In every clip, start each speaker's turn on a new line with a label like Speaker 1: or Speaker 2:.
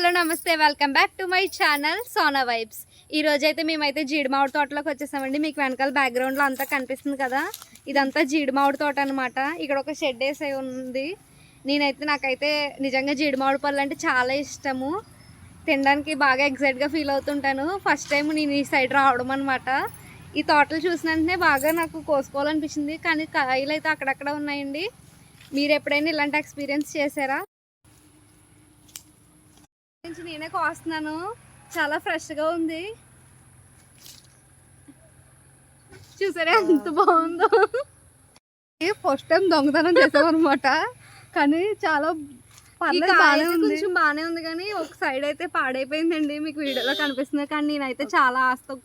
Speaker 1: Hello నమస్తే, welcome back to my channel Sona vibes. ఈ రోజైతే మేమైతే జీడి మామిడి తోటలోకి వచ్చేసామండి. మీకు వెనకాల బ్యాక్గ్రౌండ్లో అంతా కనిపిస్తుంది కదా, ఇదంతా జీడి మామిడి తోట అనమాట. ఇక్కడ ఒక షెడ్ వేసే ఉంది. నాకైతే నిజంగా జీడి మామిడి పళ్ళు అంటే చాలా ఇష్టము. తినడానికి బాగా ఎక్సైట్గా ఫీల్ అవుతుంటాను. ఫస్ట్ టైం నేను ఈ సైడ్ రావడం అనమాట. ఈ తోటలు చూసిన వెంటనే బాగా నాకు కోసుకోవాలనిపించింది, కానీ కాయలు అయితే అక్కడక్కడ ఉన్నాయండి. మీరు ఎప్పుడైనా ఇలాంటి ఎక్స్పీరియన్స్ చేశారా? నేనే కోస్తున్నాను, చాలా ఫ్రెష్గా ఉంది. చూసారా ఎంత బాగుందో. ఫస్ట్ టైం దొంగతనం చేసామన్నమాట, కానీ చాలా కొంచెం బాగానే ఉంది, కానీ ఒక సైడ్ అయితే పాడైపోయిందండి. మీకు వీడియోలో కనిపిస్తుంది, కానీ నేనైతే చాలా ఆస్తో.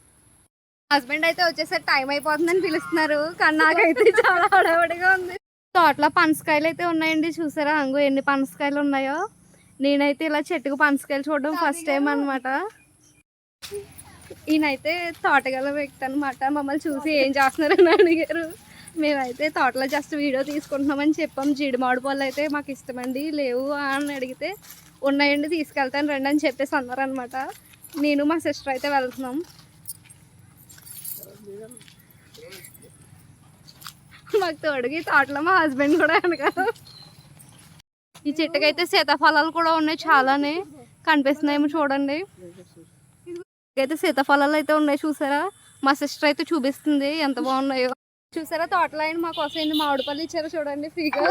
Speaker 1: హస్బెండ్ అయితే వచ్చేసరి టైం అయిపోతుందని పిలుస్తున్నారు, కానీ నాకైతే చాలా హడావడిగా ఉంది. తోటలో పనసకాయలు అయితే ఉన్నాయండి. చూసారా అంగు ఎన్ని పనసకాయలు ఉన్నాయో. నేనైతే ఇలా చెట్టుకు పనసకాయలు చూడడం ఫస్ట్ టైం అనమాట. ఈయనైతే తోటగల వ్యక్తి అనమాట. మమ్మల్ని చూసి ఏం చేస్తున్నారని అడిగారు. మేమైతే తోటలో జస్ట్ వీడియో తీసుకుంటున్నామని చెప్పాం. జీడి మామిడి పళ్ళు అయితే మాకు ఇష్టమండి, లేవు అని అడిగితే ఉన్నాయండి తీసుకెళ్తాను రండి అని చెప్పేసి అన్నారనమాట. నేను మా సిస్టర్ అయితే వెళ్తున్నాం. మాకు తోడుగి తోటలో మా హస్బెండ్ కూడా అనగా. ఈ చెట్టుకైతే సీతాఫలాలు కూడా ఉన్నాయి, చాలానే కనిపిస్తున్నాయేమో చూడండి. అయితే సీతాఫలాలు అయితే ఉన్నాయి చూసారా. మా సిస్టర్ అయితే చూపిస్తుంది ఎంత బాగున్నాయో. చూసారా తోటలో అయిన మాకు వస్తాయండి మామిడి పళ్ళు ఇచ్చారు చూడండి ఫ్రీగా.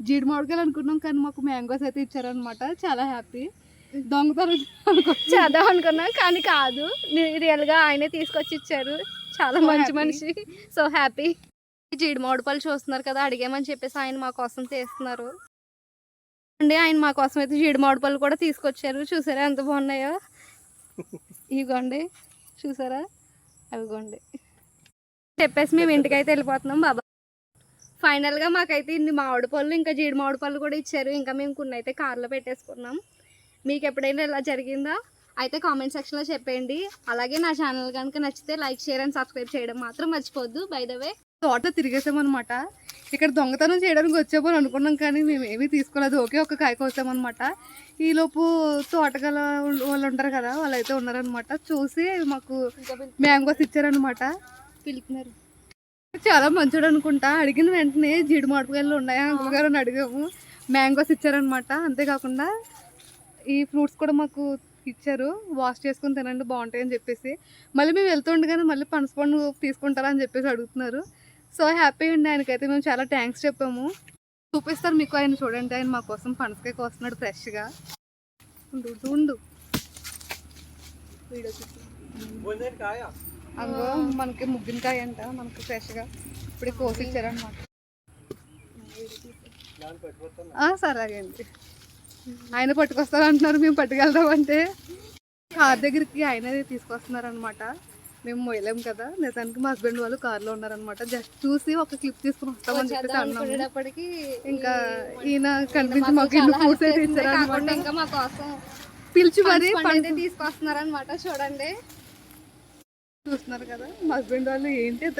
Speaker 2: జీడి మామిడికాయలు అనుకున్నాం, కానీ మాకు మ్యాంగోస్ అయితే ఇచ్చారనమాట. చాలా హ్యాపీ. దొంగతనం
Speaker 1: చేద్దాం అనుకున్నాం, కానీ కాదు, రియల్గా ఆయనే తీసుకొచ్చి ఇచ్చారు. చాలా మంచి మనిషి, సో హ్యాపీ. జీడి మామిడి పళ్ళు చూస్తున్నారు కదా, అడిగామని చెప్పేసి ఆయన మా కోసం చేస్తున్నారు అండి. ఆయన మా కోసం అయితే జీడి మామిడి పళ్ళు కూడా తీసుకొచ్చారు. చూసారా ఎంత బాగున్నాయో. ఇదిగోండి చూసారా, అవిగోండి. చెప్పేసి మేము ఇంటికి అయితే వెళ్ళిపోతున్నాం బాబా. ఫైనల్గా మాకైతే ఇన్ని మామిడి పళ్ళు ఇంకా జీడి మామిడి పళ్ళు కూడా ఇచ్చారు. ఇంకా మేము కొన్ని అయితే కార్లో పెట్టేసుకున్నాం. మీకు ఎప్పుడైనా ఇలా జరిగిందా అయితే కామెంట్ సెక్షన్లో చెప్పండి. అలాగే నా ఛానల్ కనుక నచ్చితే లైక్, షేర్ అండ్ సబ్స్క్రైబ్ చేయడం మాత్రం మర్చిపోద్దు. బై ద వే
Speaker 2: తోట తిరిగేసామన్నమాట. ఇక్కడ దొంగతనం చేయడానికి వచ్చామని అనుకున్నాం, కానీ మేము ఏమీ తీసుకోలేదు. ఒకే ఒక కాయకు వచ్చామన్నమాట. ఈలోపు తోటగల వాళ్ళు ఉంటారు కదా, వాళ్ళు అయితే ఉన్నారనమాట. చూసి మాకు మ్యాంగోస్ ఇచ్చారనమాట.
Speaker 1: పిలుపున్నారు.
Speaker 2: చాలా మంచోడు అనుకుంటా. అడిగిన వెంటనే జీడి మామిడికాయలు ఉన్నాయా అంకుల్ గారు అని అడిగాము. మ్యాంగోస్ ఇచ్చారనమాట. అంతేకాకుండా ఈ ఫ్రూట్స్ కూడా మాకు ఇచ్చారు. వాష్ చేసుకుని తినండి బాగుంటాయి అని చెప్పేసి. మళ్ళీ మేము వెళ్తుండగానే మళ్ళీ పనసపండు తీసుకుంటారా అని చెప్పేసి అడుగుతున్నారు. సో హ్యాపీ అండి. ఆయనకైతే మేము చాలా థ్యాంక్స్ చెప్పాము. చూపిస్తారు మీకు, ఆయన చూడండి. ఆయన మా కోసం పనసకాయ కోస్తున్నాడు ఫ్రెష్గా. ఉండు వీడియో అందులో మనకి ముగ్గినకాయ అంట, మనకి ఫ్రెష్గా ఇప్పుడే కోసి ఇచ్చారనమాట. సరే అండి, ఆయన పట్టుకొస్తారంటున్నారు, మేము పట్టుకెళ్దామంటే కార్ దగ్గరికి ఆయన తీసుకొస్తున్నారనమాట. మేము మొయ్యలేము కదా. నిజానికి మా హస్బెండ్ వాళ్ళు కార్లో ఉన్నారనమాట. జస్ట్ చూసి ఒక క్లిప్ తీసుకుని వస్తామని చెప్పేసి అన్నాము. ఇంకా ఈయన కనిపించి మాకు ఇల్లు ఫ్రూట్స్ అయితే ఇచ్చారనమాట.
Speaker 1: ఇంకా మా కోసం
Speaker 2: పిలిచి మరి
Speaker 1: తీసుకొస్తున్నారనమాట. చూడండి
Speaker 2: చూస్తున్నారు కదా మా హస్బెండ్ వాళ్ళు ఏంటి